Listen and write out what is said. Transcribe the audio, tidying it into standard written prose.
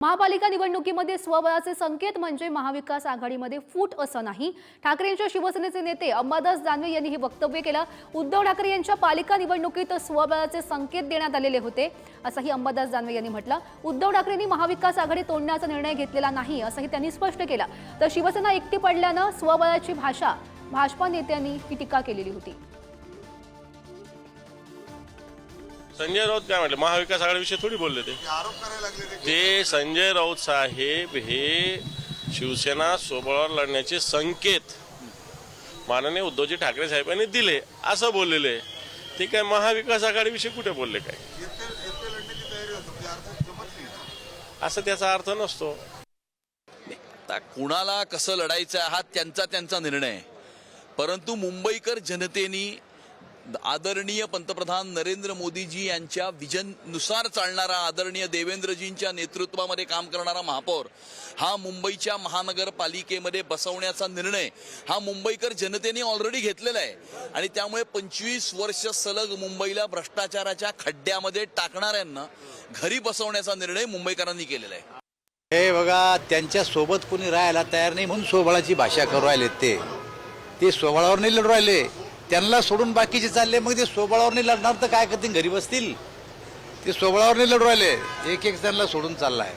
महापालिका निवडणुकीमध्ये स्वबळाचे संकेत म्हणजे महाविकास आघाडीमध्ये फूट असं नाही। ठाकरेंच्या शिवसेनेचे नेते अंबादास दानवे यांनी हे वक्तव्य केलं। उद्धव ठाकरे यांच्या पालिका निवडणुकीत स्वबळाचे संकेत देण्यात आलेले होते असंही अंबादास दानवे यांनी म्हटलं। उद्धव ठाकरेंनी महाविकास आघाडी तोडण्याचा निर्णय घेतलेला नाही असंही त्यांनी स्पष्ट केलं। तर शिवसेना एकटी पडल्यानं स्वबळाची भाषा भाजपा नेत्यांनी ही टीका केलेली होती। संजय राऊत काय म्हटले, महाविकास आघाडीविषयी थोडी बोलले ते संजय राऊत साहेब हे शिवसेना स्वबळावर लढण्याचे संकेत माननीय उद्धवजी ठाकरे साहेबांनी दिले असं बोललेले। ते काय महाविकास आघाडीविषयी कुठे बोलले काय असं त्याचा अर्थ नसतो। कुणाला कसं लढायचं हा त्यांचा निर्णय, परंतु मुंबईकर जनतेने आदरणीय पंतप्रधान नरेंद्र मोदीजी यांच्या विजननुसार चालणारा, आदरणीय देवेंद्रजींच्या नेतृत्वामध्ये काम करणारा महापौर हा मुंबईच्या महानगरपालिकेमध्ये बसवण्याचा निर्णय हा मुंबईकर जनतेने ऑलरेडी घेतलेला आहे। आणि त्यामुळे 25 वर्ष सलग मुंबईला भ्रष्टाचाराच्या खड्ड्यामध्ये टाकणाऱ्यांना घरी बसवण्याचा निर्णय मुंबईकरांनी केलेला आहे। हे बघा, त्यांच्या सोबत कोणी राहायला तयार नाही म्हणून स्वबळाची भाषा करू राहिले। ते स्वबळावर नाही लढू राहिले, त्यांना सोडून बाकीचे चालले। मग ते स्वबळावर नाही लढणार तर काय करतील, घरी बसतील। ते स्वबळावर नाही लढू राहिले, एक त्यांना सोडून चाललाय।